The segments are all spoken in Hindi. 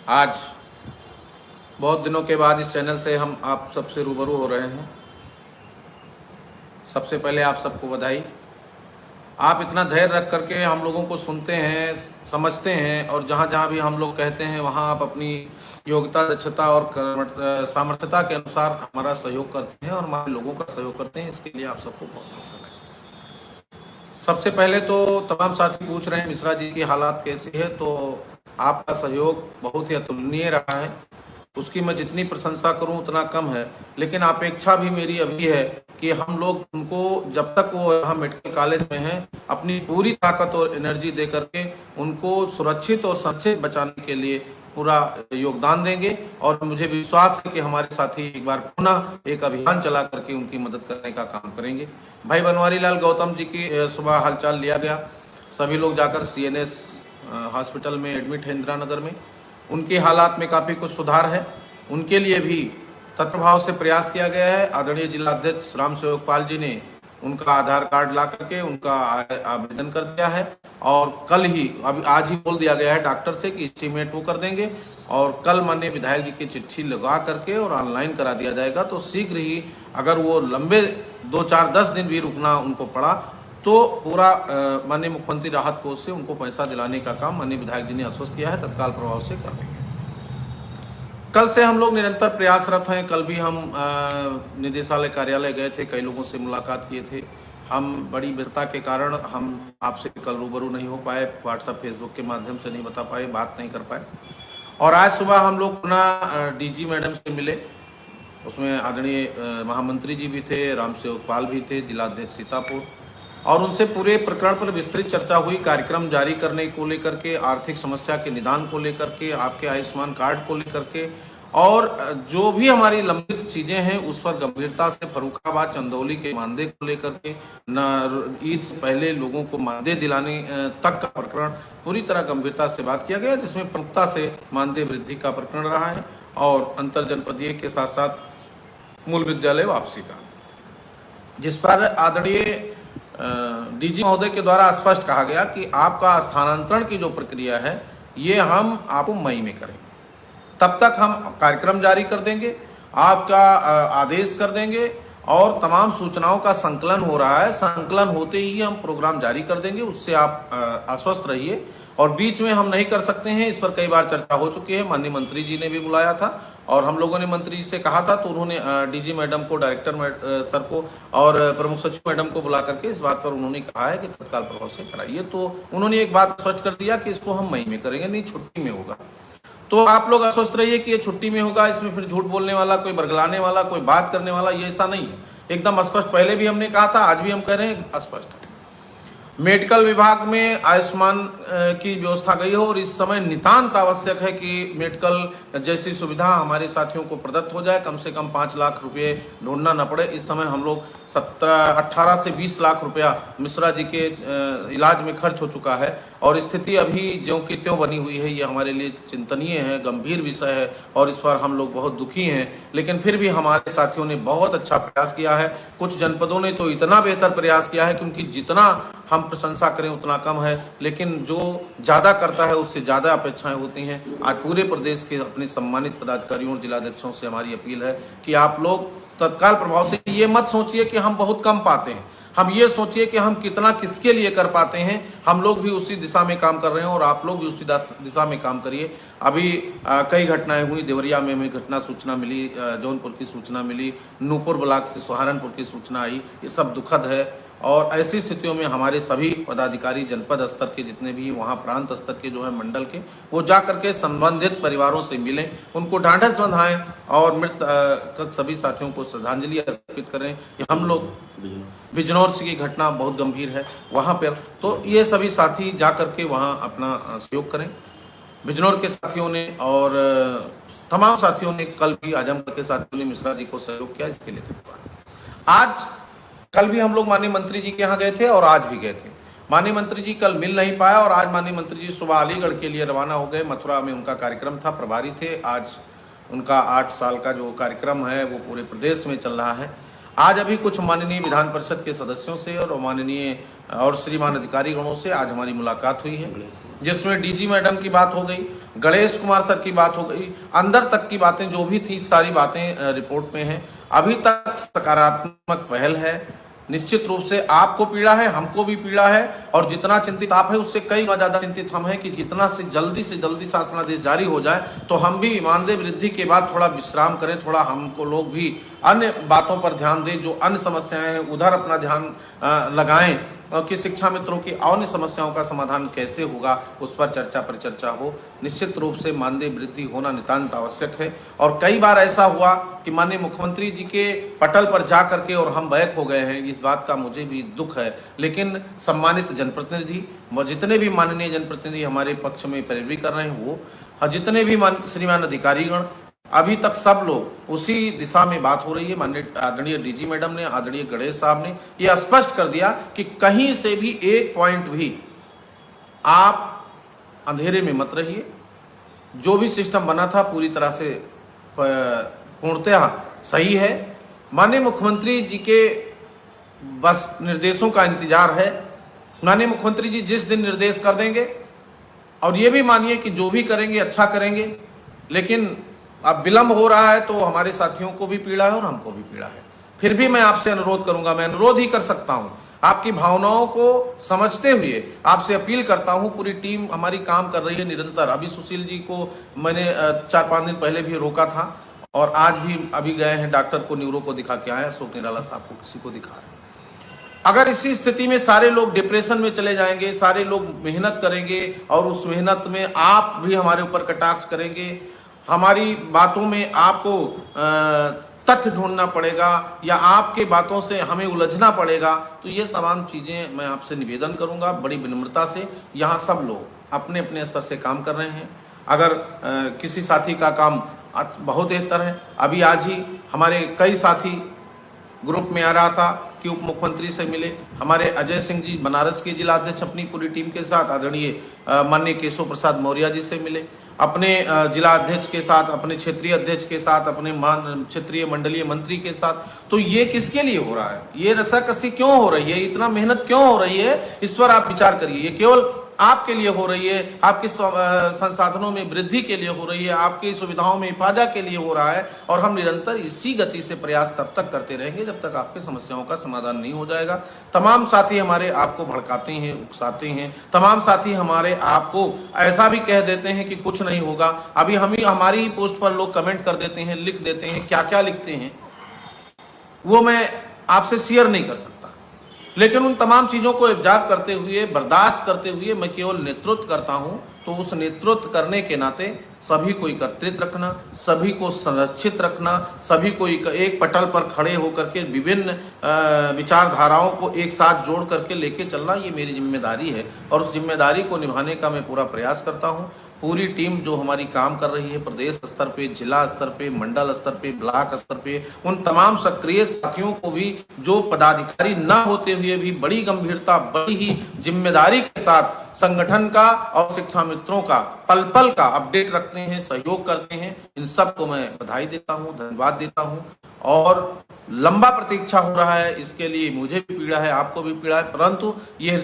आज बहुत दिनों के बाद इस चैनल से हम आप सबसे रूबरू हो रहे हैं। सबसे पहले आप सबको बधाई। आप इतना धैर्य रख करके हम लोगों को सुनते हैं, समझते हैं और जहाँ जहाँ भी हम लोग कहते हैं वहाँ आप अपनी योग्यता, दक्षता और सामर्थ्यता के अनुसार हमारा सहयोग करते हैं और हमारे लोगों का सहयोग करते हैं। इसके लिए आप सबको बहुत बहुत धन्यवाद। सबसे पहले तो तमाम साथी पूछ रहे हैं मिश्रा जी की हालात कैसी है, तो आपका सहयोग बहुत ही अतुलनीय रहा है। उसकी मैं जितनी प्रशंसा करूं उतना कम है, लेकिन अपेक्षा भी मेरी अभी है कि हम लोग उनको जब तक वो यहाँ मेडिकल कॉलेज में हैं अपनी पूरी ताकत और एनर्जी दे करके उनको सुरक्षित और सुरक्षित बचाने के लिए पूरा योगदान देंगे। और मुझे विश्वास है कि हमारे साथी एक बार पुनः एक अभियान चला करके उनकी मदद करने का काम करेंगे। भाई बनवारी लाल गौतम जी की सुबह हालचाल लिया गया। सभी लोग जाकर CNS हॉस्पिटल में एडमिट है इंदिरा नगर में। उनकी हालात में काफ़ी कुछ सुधार है। उनके लिए भी तत्प्रभाव से प्रयास किया गया है। आदरणीय जिला अध्यक्ष राम सेवक पाल जी ने उनका आधार कार्ड ला करके उनका आवेदन कर दिया है और कल ही अभी आज ही बोल दिया गया है डॉक्टर से कि एस्टीमेट वो कर देंगे और कल माननीय विधायक जी की चिट्ठी लगा करके और ऑनलाइन करा दिया जाएगा। तो शीघ्र ही अगर वो लंबे 2-4-10 दिन भी रुकना उनको पड़ा तो पूरा माननीय मुख्यमंत्री राहत कोष से उनको पैसा दिलाने का काम माननीय विधायक जी ने आश्वस्त किया है, तत्काल प्रभाव से कर देंगे। कल से हम लोग निरंतर प्रयासरत हैं। कल भी हम निदेशालय कार्यालय गए थे, कई लोगों से मुलाकात किए थे। हम बड़ी व्यस्तता के कारण हम आपसे कल रूबरू नहीं हो पाए, व्हाट्सएप फेसबुक के माध्यम से नहीं बता पाए, बात नहीं कर पाए। और आज सुबह हम लोग पुनः DG मैडम से मिले। उसमें आदरणीय महामंत्री जी भी थे, राम सेवक पाल भी थे, जिलाध्यक्ष सीतापुर, और उनसे पूरे प्रकरण पर विस्तृत चर्चा हुई। कार्यक्रम जारी करने को लेकर के, आर्थिक समस्या के निदान को लेकर के, आपके आयुष्मान कार्ड को लेकर के और जो भी हमारी लंबित चीजें हैं उस पर गंभीरता से, फर्रुखाबाद चंदौली के मानदेय को लेकर के, न ईद से पहले लोगों को मानदेय दिलाने तक का प्रकरण पूरी तरह गंभीरता से बात किया गया, जिसमें प्रमुखता से मानदेय वृद्धि का प्रकरण रहा है और अंतर जनपदीय के साथ साथ मूल विद्यालय वापसी का, जिस पर आदरणीय DG महोदय के द्वारा स्पष्ट कहा गया कि आपका स्थानांतरण की जो प्रक्रिया है ये हम आपको मई में करेंगे। तब तक हम कार्यक्रम जारी कर देंगे, आपका आदेश कर देंगे और तमाम सूचनाओं का संकलन हो रहा है। संकलन होते ही हम प्रोग्राम जारी कर देंगे, उससे आप आश्वस्त रहिए। और बीच में हम नहीं कर सकते हैं, इस पर कई बार चर्चा हो चुकी है। माननीय मंत्री जी ने भी बुलाया था और हम लोगों ने मंत्री जी से कहा था, तो उन्होंने DG मैडम को, डायरेक्टर सर को और प्रमुख सचिव मैडम को बुला करके इस बात पर उन्होंने कहा है कि तत्काल प्रभाव से कराइए। तो उन्होंने एक बात स्पष्ट कर दिया कि इसको हम मई में करेंगे, नहीं छुट्टी में होगा। तो आप लोग आश्वस्त रहिए कि ये छुट्टी में होगा। इसमें फिर झूठ बोलने वाला, कोई बरगलाने वाला, कोई बात करने वाला, ये ऐसा नहीं है। एकदम स्पष्ट, पहले भी हमने कहा था, आज भी हम कह रहे हैं, स्पष्ट है। मेडिकल विभाग में आयुष्मान की व्यवस्था गई हो और इस समय नितांत आवश्यक है कि मेडिकल जैसी सुविधा हमारे साथियों को प्रदत्त हो जाए। कम से कम 5 लाख रुपए ढूंढना न पड़े। इस समय हम लोग 18 से 20 लाख रुपया मिश्रा जी के इलाज में खर्च हो चुका है और स्थिति अभी ज्यों की त्यों बनी हुई है। ये हमारे लिए चिंतनीय है, गंभीर विषय है और इस पर हम लोग बहुत दुखी हैं। लेकिन फिर भी हमारे साथियों ने बहुत अच्छा प्रयास किया है। कुछ जनपदों ने तो इतना बेहतर प्रयास किया है क्योंकि जितना हम प्रशंसा करें उतना कम है, लेकिन जो ज्यादा करता है उससे ज्यादा अपेक्षाएं होती हैं। आज पूरे प्रदेश के अपने सम्मानित पदाधिकारियों और जिलाध्यक्षों से हमारी अपील है कि आप लोग तत्काल प्रभाव से ये मत सोचिए कि हम बहुत कम पाते हैं, हम ये सोचिए कि हम कितना किसके लिए कर पाते हैं। हम लोग भी उसी दिशा में काम कर रहे हैं और आप लोग भी उसी दिशा में काम करिए। अभी कई घटनाएं हुई। देवरिया में हमें घटना सूचना मिली, जौनपुर की सूचना मिली, नूपुर ब्लॉक से सहारनपुर की सूचना आई। ये सब दुखद है और ऐसी स्थितियों में हमारे सभी पदाधिकारी जनपद स्तर के जितने भी वहाँ प्रांत स्तर के जो है मंडल के, वो जा करके संबंधित परिवारों से मिलें, उनको ढांढस बंधाएं और मृत सभी साथियों को श्रद्धांजलि अर्पित करें। हम लोग बिजनौर की घटना बहुत गंभीर है वहाँ पर, तो ये सभी साथी जा करके वहाँ अपना सहयोग करें। बिजनौर के साथियों ने और तमाम साथियों ने, कल भी आजमगढ़ के साथियों ने मिश्रा जी को सहयोग किया, इसके लिए धन्यवाद। आज कल भी हम लोग माननीय मंत्री जी के यहाँ गए थे और आज भी गए थे। माननीय मंत्री जी कल मिल नहीं पाया और आज माननीय मंत्री जी सुबह अलीगढ़ के लिए रवाना हो गए। मथुरा में उनका कार्यक्रम था, प्रभारी थे। आज उनका 8 साल का जो कार्यक्रम है वो पूरे प्रदेश में चल रहा है। आज अभी कुछ माननीय विधान परिषद के सदस्यों से और माननीय और श्रीमान अधिकारी गणों से आज हमारी मुलाकात हुई है, जिसमें डीजी मैडम की बात हो गई, गणेश कुमार सर की बात हो गई, अंदर तक की बातें जो भी थी सारी बातें रिपोर्ट में हैं। अभी तक सकारात्मक पहल है। निश्चित रूप से आपको पीड़ा है, हमको भी पीड़ा है, और जितना चिंतित आप है उससे कई गुना ज्यादा चिंतित हम हैं कि जितना से जल्दी शासनादेश जारी हो जाए तो हम भी मानदेय वृद्धि के बाद थोड़ा विश्राम करें, थोड़ा हमको लोग भी अन्य बातों पर ध्यान दें, जो अन्य समस्याएं हैं उधर अपना ध्यान लगाएं, कि शिक्षा मित्रों की अन्य समस्याओं का समाधान कैसे होगा उस पर चर्चा परिचर्चा हो। निश्चित रूप से मानदेय वृद्धि होना नितांत आवश्यक है। और कई बार ऐसा हुआ कि माननीय मुख्यमंत्री जी के पटल पर जा करके और हम बैक हो गए हैं, इस बात का मुझे भी दुख है। लेकिन सम्मानित जनप्रतिनिधि, जितने भी माननीय जनप्रतिनिधि हमारे पक्ष में पैरवी कर रहे हैं, वो जितने भी श्रीमान अधिकारीगण, अभी तक सब लोग उसी दिशा में बात हो रही है। माननीय आदरणीय डीजी मैडम ने, आदरणीय गणेश साहब ने यह स्पष्ट कर दिया कि कहीं से भी एक पॉइंट भी आप अंधेरे में मत रहिए। जो भी सिस्टम बना था पूरी तरह से पूर्णतः सही है। माननीय मुख्यमंत्री जी के बस निर्देशों का इंतजार है। माननीय मुख्यमंत्री जी जिस दिन निर्देश कर देंगे, और ये भी मानिए कि जो भी करेंगे अच्छा करेंगे, लेकिन अब विलंब हो रहा है तो हमारे साथियों को भी पीड़ा है और हमको भी पीड़ा है। फिर भी मैं आपसे अनुरोध करूंगा, मैं अनुरोध ही कर सकता हूं, आपकी भावनाओं को समझते हुए आपसे अपील करता हूं। पूरी टीम हमारी काम कर रही है निरंतर। अभी सुशील जी को मैंने 4-5 दिन पहले भी रोका था, और आज भी अभी गए हैं डॉक्टर को, न्यूरो को दिखा के आए, अशोक निराला साहब को किसी को दिखा रहे हैं। अगर इसी स्थिति में सारे लोग डिप्रेशन में चले जाएंगे, सारे लोग मेहनत करेंगे और उस मेहनत में आप भी हमारे ऊपर कटाक्ष करेंगे, हमारी बातों में आपको तथ्य ढूंढना पड़ेगा या आपके बातों से हमें उलझना पड़ेगा, तो ये तमाम चीज़ें मैं आपसे निवेदन करूंगा बड़ी विनम्रता से। यहाँ सब लोग अपने अपने स्तर से काम कर रहे हैं। अगर किसी साथी का काम बहुत बेहतर है, अभी आज ही हमारे कई साथी ग्रुप में आ रहा था कि उप मुख्यमंत्री से मिले, हमारे अजय सिंह जी बनारस के जिला अध्यक्ष अपनी पूरी टीम के साथ, आदरणीय माननीय केशव प्रसाद मौर्य जी से मिले, अपने जिला अध्यक्ष के साथ, अपने क्षेत्रीय अध्यक्ष के साथ, अपने क्षेत्रीय मंडलीय मंत्री के साथ। तो ये किसके लिए हो रहा है? ये रस्साकसी क्यों हो रही है? इतना मेहनत क्यों हो रही है? इस पर आप विचार करिए। ये केवल आपके लिए हो रही है, आपके संसाधनों में वृद्धि के लिए हो रही है, आपकी सुविधाओं में हिफाजत के लिए हो रहा है, और हम निरंतर इसी गति से प्रयास तब तक करते रहेंगे जब तक आपकी समस्याओं का समाधान नहीं हो जाएगा। तमाम साथी हमारे आपको भड़काते हैं, उकसाते हैं, तमाम साथी हमारे आपको ऐसा भी कह देते हैं कि कुछ नहीं होगा। अभी हमारी ही पोस्ट पर लोग कमेंट कर देते हैं, लिख देते हैं, क्या क्या लिखते हैं वो मैं आपसे शेयर नहीं कर सकता। लेकिन उन तमाम चीजों को इब्जाग करते हुए, बर्दाश्त करते हुए मैं केवल नेतृत्व करता हूं। तो उस नेतृत्व करने के नाते सभी को एकत्रित रखना, सभी को संरक्षित रखना, सभी को एक पटल पर खड़े होकर के विभिन्न विचारधाराओं को एक साथ जोड़ करके लेके चलना, ये मेरी जिम्मेदारी है, और उस जिम्मेदारी को निभाने का मैं पूरा प्रयास करता हूं। पूरी टीम जो हमारी काम कर रही है प्रदेश स्तर पे, जिला स्तर पे, मंडल स्तर पे, ब्लॉक स्तर पे, उन तमाम सक्रिय साथियों को भी जो पदाधिकारी न होते हुए भी बड़ी गंभीरता, बड़ी ही जिम्मेदारी के साथ संगठन का और शिक्षा मित्रों का पल पल का अपडेट रखते हैं, सहयोग करते हैं, इन सबको मैं बधाई देता हूं, धन्यवाद देता हूं। और लंबा प्रतीक्षा हो रहा है, इसके लिए मुझे भी पीड़ा है, आपको भी पीड़ा है, परंतु ये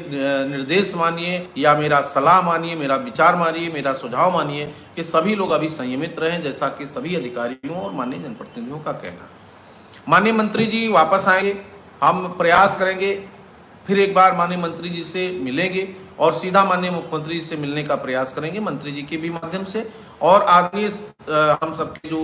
निर्देश मानिए या मेरा सलाह मानिए, मेरा विचार मानिए, मेरा सुझाव मानिए कि सभी लोग अभी संयमित रहें, जैसा कि सभी अधिकारियों और माननीय जनप्रतिनिधियों का कहना है। माननीय मंत्री जी वापस आएंगे, हम प्रयास करेंगे, फिर एक बार माननीय मंत्री जी से मिलेंगे और सीधा माननीय मुख्यमंत्री जी से मिलने का प्रयास करेंगे, मंत्री जी के भी माध्यम से। और आदरणीय हम सबके जो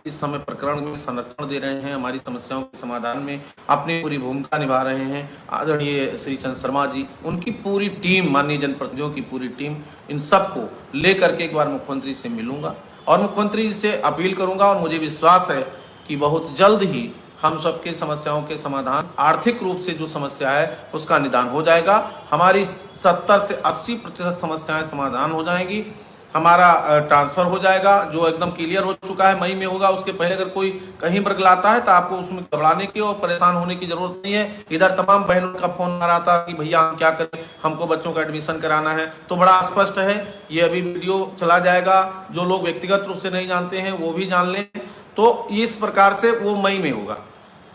इस समय प्रकरण में संरक्षण दे रहे हैं, हमारी समस्याओं के समाधान में अपनी पूरी भूमिका निभा रहे हैं, आदरणीय श्री चंद्र शर्मा जी, उनकी पूरी टीम, माननीय जनप्रतिनिधियों की पूरी टीम, इन सबको लेकर के एक बार मुख्यमंत्री से मिलूंगा और मुख्यमंत्री जी से अपील करूंगा। और मुझे विश्वास है कि बहुत जल्द ही हम सबके समस्याओं के समाधान, आर्थिक रूप से जो समस्या है उसका निदान हो जाएगा। हमारी 70 से 80% समस्याएं समाधान हो जाएंगी, हमारा ट्रांसफर हो जाएगा जो एकदम क्लियर हो चुका है, मई में होगा। उसके पहले अगर कोई कहीं बरगलाता है तो आपको उसमें घबराने की और परेशान होने की जरूरत नहीं है। इधर तमाम बहनों का फोन आ रहा था कि भैया हम क्या करें, हमको बच्चों का एडमिशन कराना है, तो बड़ा स्पष्ट है, ये अभी वीडियो चला जाएगा, जो लोग व्यक्तिगत रूप से नहीं जानते हैं वो भी जान लें। तो इस प्रकार से वो मई में होगा।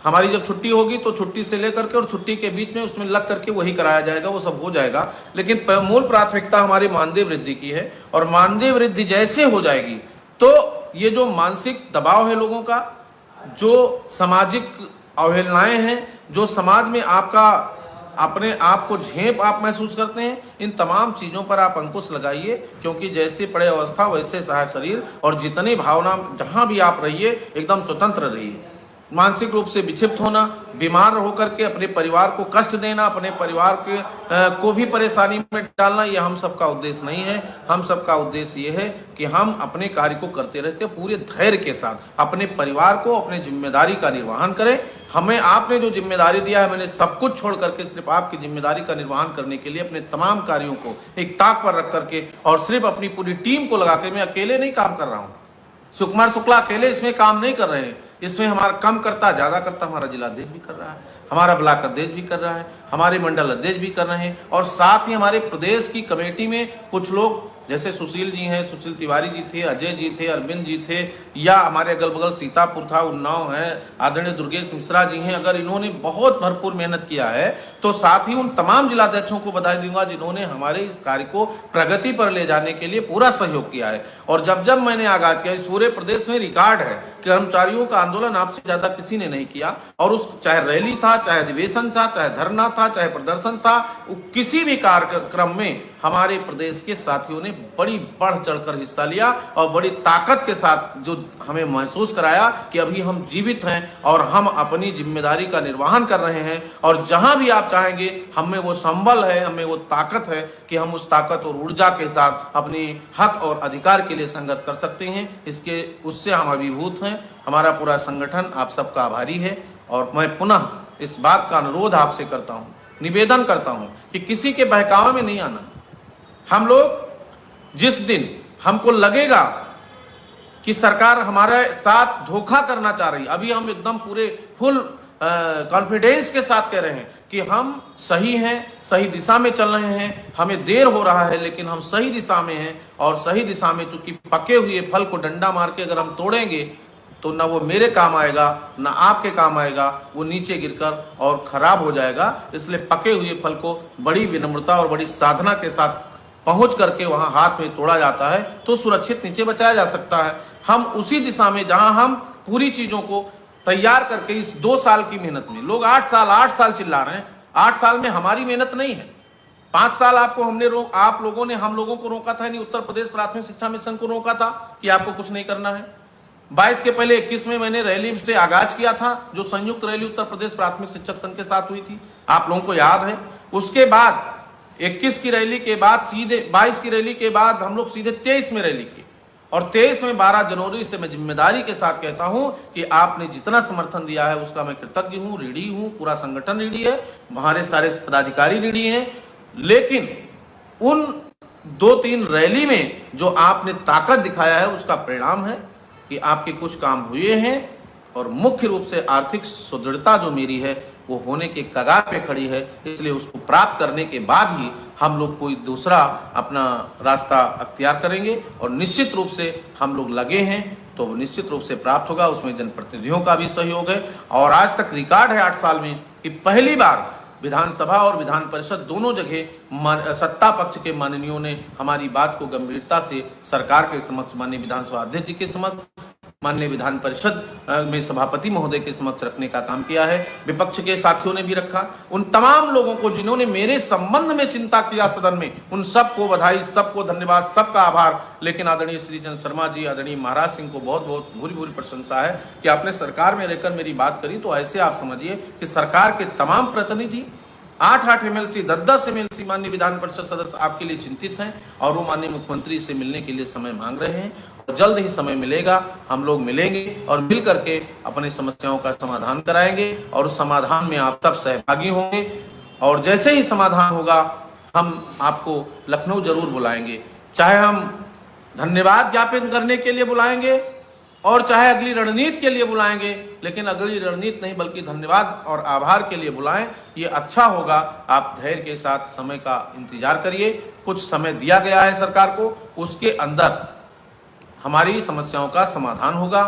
हमारी जब छुट्टी होगी तो छुट्टी से लेकर के और छुट्टी के बीच में उसमें लग करके वही कराया जाएगा, वो सब हो जाएगा। लेकिन मूल प्राथमिकता हमारी मानदेय वृद्धि की है, और मानदेय वृद्धि जैसे हो जाएगी तो ये जो मानसिक दबाव है लोगों का, जो सामाजिक अवहेलनाएं हैं, जो समाज में आपका अपने आप को झेप आप महसूस करते हैं, इन तमाम चीजों पर आप अंकुश लगाइए, क्योंकि जैसे पड़े अवस्था वैसे सहाय शरीर। और जितनी भावना जहां भी आप रहिए एकदम स्वतंत्र रहिए। मानसिक रूप से विक्षिप्त होना, बीमार होकर के अपने परिवार को कष्ट देना, अपने परिवार के को भी परेशानी में डालना, यह हम सबका उद्देश्य नहीं है। हम सबका उद्देश्य ये है कि हम अपने कार्य को करते रहते पूरे धैर्य के साथ, अपने परिवार को, अपने जिम्मेदारी का निर्वहन करें। हमें आपने जो जिम्मेदारी दिया है, मैंने सब कुछ छोड़ करके सिर्फ आपकी जिम्मेदारी का निर्वहन करने के लिए अपने तमाम कार्यों को एक ताक पर रख करके और सिर्फ अपनी पूरी टीम को लगा के, मैं अकेले नहीं काम कर रहा हूँ, सुकुमार शुक्ला अकेले इसमें काम नहीं कर रहे हैं। इसमें हमारा कम करता ज्यादा करता हमारा जिला अध्यक्ष भी कर रहा है, हमारा ब्लॉक अध्यक्ष भी कर रहा है, हमारे मंडल अध्यक्ष भी कर रहे हैं, और साथ ही हमारे प्रदेश की कमेटी में कुछ लोग जैसे सुशील जी हैं, सुशील तिवारी जी थे, अजय जी थे, अरविंद जी थे, या हमारे अगल बगल सीतापुर था, उन्नाव है, आदरणीय दुर्गेश मिश्रा जी हैं। अगर इन्होंने बहुत भरपूर मेहनत किया है तो साथ ही उन तमाम जिलाध्यक्षों को बधाई दूंगा जिन्होंने हमारे इस कार्य को प्रगति पर ले जाने के लिए पूरा सहयोग किया है। और जब जब मैंने आगाज किया, इस पूरे प्रदेश में रिकॉर्ड है, कर्मचारियों का आंदोलन आपसे ज्यादा किसी ने नहीं किया। और उस चाहे रैली था, चाहे अधिवेशन था, चाहे धरना था, चाहे प्रदर्शन था, किसी भी कार्यक्रम में हमारे प्रदेश के साथियों ने बड़ी बढ़ चढ़कर हिस्सा लिया और बड़ी ताकत के साथ जो हमें महसूस कराया कि अभी हम जीवित हैं और हम अपनी जिम्मेदारी का निर्वहन कर रहे हैं। और जहां भी आप चाहेंगे, हमें वो संबल है, हमें वो ताकत है कि हम उस ताकत और ऊर्जा के साथ अपने हक और अधिकार के लिए संघर्ष कर सकते हैं। इसके उससे हम अभिभूत हैं। हमारा पूरा संगठन आप सबका आभारी है। और मैं पुनः इस बात का अनुरोध आपसे करता हूं, निवेदन करता हूं कि किसी के बहकावे में नहीं आना। हम लोग जिस दिन हमको लगेगा कि सरकार हमारे साथ धोखा करना चाह रही, अभी हम एकदम पूरे फुल कॉन्फिडेंस के साथ कह रहे हैं कि हम सही हैं, सही दिशा में चल रहे हैं, हमें देर हो रहा है लेकिन हम सही दिशा में हैं। और सही दिशा में चूंकि पके हुए फल को डंडा मार के अगर हम तोड़ेंगे तो ना वो मेरे काम आएगा, ना आपके काम आएगा, वो नीचे गिरकर और खराब हो जाएगा। इसलिए पके हुए फल को बड़ी विनम्रता और बड़ी साधना के साथ पहुंच करके वहां हाथ में तोड़ा जाता है तो सुरक्षित नीचे बचाया जा सकता है। हम उसी दिशा में, जहां हम पूरी चीजों को तैयार करके इस 2 साल की मेहनत में, लोग 8 साल चिल्ला रहे हैं, 8 साल में हमारी मेहनत नहीं है। 5 साल आपको आप लोगों ने हम लोगों को रोका था, नहीं उत्तर प्रदेश प्राथमिक शिक्षा मिशन को रोका था कि आपको कुछ नहीं करना है। 22 के पहले 21 में मैंने रैली से आगाज किया था, जो संयुक्त रैली उत्तर प्रदेश प्राथमिक शिक्षक संघ के साथ हुई थी, आप लोगों को याद है। उसके बाद 21 की रैली के बाद सीधे 22 की रैली के बाद हम लोग सीधे 23 में रैली की, और 23 में 12 जनवरी से मैं जिम्मेदारी के साथ कहता हूं कि आपने जितना समर्थन दिया है उसका मैं कृतज्ञ हूं, ऋणी हूं। पूरा संगठन ऋणी है, हमारे सारे पदाधिकारी ऋणी हैं। लेकिन उन 2-3 रैली में जो आपने ताकत दिखाया है उसका परिणाम है कि आपके कुछ काम हुए हैं, और मुख्य रूप से आर्थिक सुदृढ़ता जो मेरी है वो होने के कगार पे खड़ी है। इसलिए उसको प्राप्त करने के बाद ही हम लोग कोई दूसरा अपना रास्ता अख्तियार करेंगे, और निश्चित रूप से हम लोग लगे हैं तो निश्चित रूप से प्राप्त होगा। उसमें जनप्रतिनिधियों का भी सहयोग है। और आज तक रिकॉर्ड है 8 साल में कि पहली बार विधानसभा और विधान परिषद दोनों जगह सत्ता पक्ष के माननीयों ने हमारी बात को गंभीरता से सरकार के समक्ष, माननीय विधानसभा अध्यक्ष जी के समक्ष, माननीय विधान परिषद में सभापति महोदय के समक्ष रखने का काम किया है। विपक्ष के साथियों ने भी रखा। उन तमाम लोगों को जिन्होंने मेरे संबंध में चिंता किया सदन में, उन सबको बधाई, सबको धन्यवाद, सबका आभार। लेकिन आदरणीय श्रीचंद शर्मा जी, आदरणीय महाराज सिंह को बहुत बहुत भूरी भूरी प्रशंसा है कि आपने सरकार में रहकर मेरी बात करी। तो ऐसे आप समझिए कि सरकार के तमाम प्रतिनिधि 8-8 MLC 10-10 MLC माननीय विधान परिषद सदस्य आपके लिए चिंतित हैं, और वो माननीय मुख्यमंत्री से मिलने के लिए समय मांग रहे हैं। और जल्द ही समय मिलेगा, हम लोग मिलेंगे और मिल करके अपनी समस्याओं का समाधान कराएंगे, और उस समाधान में आप सब सहभागी होंगे। और जैसे ही समाधान होगा हम आपको लखनऊ जरूर बुलाएंगे, चाहे हम धन्यवाद ज्ञापन करने के लिए बुलाएंगे और चाहे अगली रणनीति के लिए बुलाएंगे, लेकिन अगली रणनीति नहीं बल्कि धन्यवाद और आभार के लिए बुलाएं। ये अच्छा होगा। आप धैर्य के साथ समय का इंतजार करिए। कुछ समय दिया गया है सरकार को, उसके अंदर हमारी समस्याओं का समाधान होगा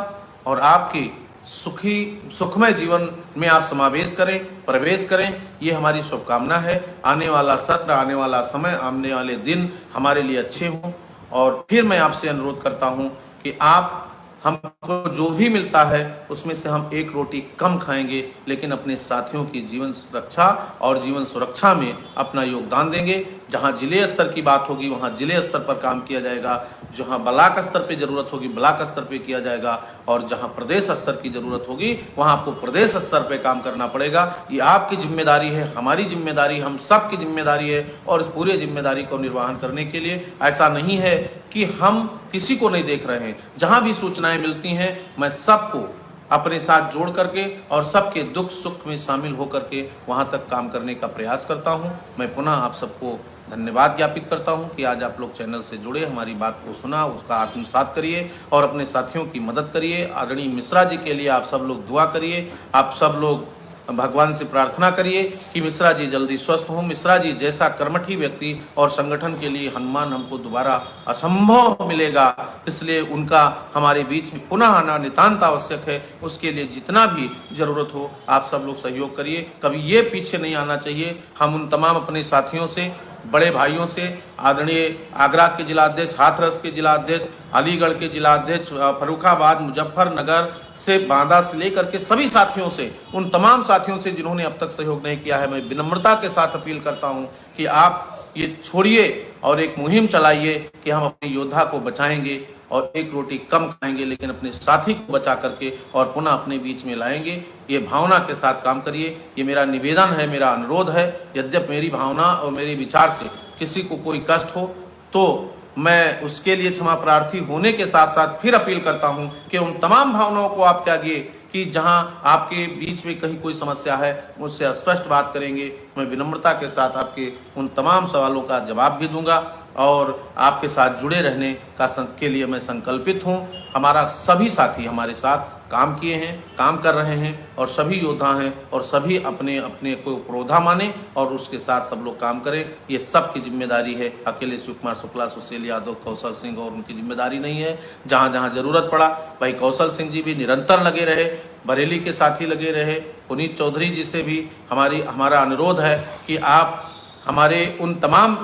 और आपकी सुखमय जीवन में आप समावेश करें, प्रवेश करें, ये हमारी शुभकामना है। आने वाला सत्र, आने वाला समय, आने वाले दिन हमारे लिए अच्छे हों। और फिर मैं आपसे अनुरोध करता हूं कि आप हमको जो भी मिलता है उसमें से हम एक रोटी कम खाएंगे, लेकिन अपने साथियों की जीवन रक्षा और जीवन सुरक्षा में अपना योगदान देंगे। जहां जिले स्तर की बात होगी वहां जिले स्तर पर काम किया जाएगा, जहां ब्लॉक स्तर पे जरूरत होगी ब्लॉक स्तर पे किया जाएगा, और जहां प्रदेश स्तर की जरूरत होगी वहां आपको प्रदेश स्तर पे काम करना पड़ेगा। ये आपकी जिम्मेदारी है, हमारी जिम्मेदारी, हम सबकी जिम्मेदारी है। और इस पूरे जिम्मेदारी को निर्वहन करने के लिए ऐसा नहीं है कि हम किसी को नहीं देख रहे हैं। जहां भी सूचनाएं मिलती हैं मैं सबको अपने साथ जोड़ करके और सबके दुख सुख में शामिल होकर के वहां तक काम करने का प्रयास करता हूं। मैं पुनः आप सबको धन्यवाद ज्ञापित करता हूं कि आज आप लोग चैनल से जुड़े, हमारी बात को सुना, उसका आत्मसात करिए और अपने साथियों की मदद करिए। आदरणीय मिश्रा जी के लिए आप सब लोग दुआ करिए, आप सब लोग भगवान से प्रार्थना करिए कि मिश्रा जी जल्दी स्वस्थ हों। मिश्रा जी जैसा कर्मठी व्यक्ति और संगठन के लिए हनुमान हमको दोबारा असंभव मिलेगा, इसलिए उनका हमारे बीच में पुनः आना नितांत आवश्यक है। उसके लिए जितना भी जरूरत हो आप सब लोग सहयोग करिए। कभी ये पीछे नहीं आना चाहिए। हम उन तमाम अपने साथियों से, बड़े भाइयों से, आदरणीय आगरा के जिलाध्यक्ष, हाथरस के जिलाध्यक्ष, अलीगढ़ के जिलाध्यक्ष, फर्रुखाबाद, मुजफ्फरनगर से, बांदा से लेकर के सभी साथियों से, उन तमाम साथियों से जिन्होंने अब तक सहयोग नहीं किया है, मैं विनम्रता के साथ अपील करता हूं कि आप ये छोड़िए और एक मुहिम चलाइए कि हम अपने योद्धा को बचाएंगे और एक रोटी कम खाएंगे, लेकिन अपने साथी को बचा करके और पुनः अपने बीच में लाएंगे। ये भावना के साथ काम करिए, ये मेरा निवेदन है, मेरा अनुरोध है। यद्यप मेरी भावना और मेरे विचार से किसी को कोई कष्ट हो तो मैं उसके लिए क्षमा प्रार्थी होने के साथ साथ फिर अपील करता हूं कि उन तमाम भावनाओं को आप त्यागिए कि जहां आपके बीच में कहीं कोई समस्या है मुझसे स्पष्ट बात करेंगे। मैं विनम्रता के साथ आपके उन तमाम सवालों का जवाब भी दूंगा और आपके साथ जुड़े रहने के लिए मैं संकल्पित हूं। हमारा सभी साथी हमारे साथ काम किए हैं, काम कर रहे हैं और सभी योद्धा हैं और सभी अपने अपने को प्रोधा माने और उसके साथ सब लोग काम करें। ये सबकी जिम्मेदारी है, अकेले शिव कुमार शुक्ला, सुशील यादव, कौशल सिंह और उनकी जिम्मेदारी नहीं है। जहां जहां जरूरत पड़ा भाई कौशल सिंह जी भी निरंतर लगे रहे, बरेली के साथी लगे रहे, पुनीत चौधरी जी से भी हमारा अनुरोध है कि आप हमारे उन तमाम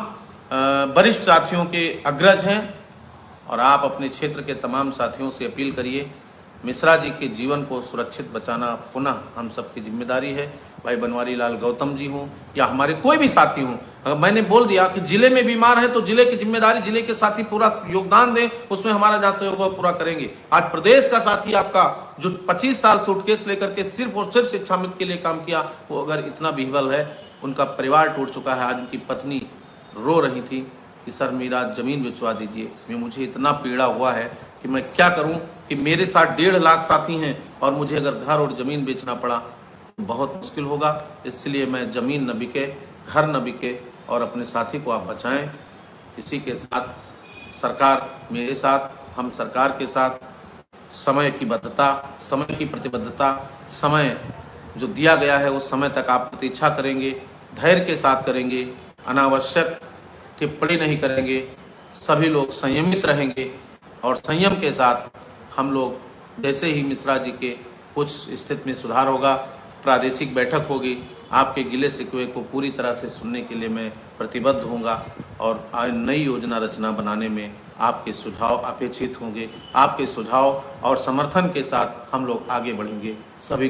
वरिष्ठ साथियों के अग्रज हैं और आप अपने क्षेत्र के तमाम साथियों से अपील करिए। मिश्रा जी के जीवन को सुरक्षित बचाना पुनः हम सबकी जिम्मेदारी है। भाई बनवारी लाल गौतम जी हों या हमारे कोई भी साथी हों, अगर मैंने बोल दिया कि जिले में बीमार है तो जिले की जिम्मेदारी, जिले के साथी पूरा योगदान दें, उसमें हमारा जहां सहयोग होगा पूरा करेंगे। आज प्रदेश का साथी आपका जो 25 साल सूटकेस लेकर के सिर्फ और सिर्फ शिक्षा मित्र के लिए काम किया, वो अगर इतना विह्वल है, उनका परिवार टूट चुका है। आज उनकी पत्नी रो रही थी कि सर मेरा जमीन बेचवा दीजिए, मुझे इतना पीड़ा हुआ है कि मैं क्या करूं कि मेरे साथ 1.5 लाख साथी हैं और मुझे अगर घर और जमीन बेचना पड़ा तो बहुत मुश्किल होगा। इसलिए मैं जमीन न बिके, घर न बिके और अपने साथी को आप बचाएं। इसी के साथ सरकार मेरे साथ, हम सरकार के साथ समय की बद्धता, समय की प्रतिबद्धता, समय जो दिया गया है उस समय तक आप प्रतीक्षा करेंगे, धैर्य के साथ करेंगे, अनावश्यक टिप्पणी नहीं करेंगे, सभी लोग संयमित रहेंगे और संयम के साथ हम लोग जैसे ही मिश्रा जी के कुछ स्थिति में सुधार होगा, प्रादेशिक बैठक होगी, आपके गिले शिकवे को पूरी तरह से सुनने के लिए मैं प्रतिबद्ध होऊंगा और नई योजना रचना बनाने में आपके सुझाव अपेक्षित होंगे। आपके सुझाव और समर्थन के साथ हम लोग आगे बढ़ेंगे। सभी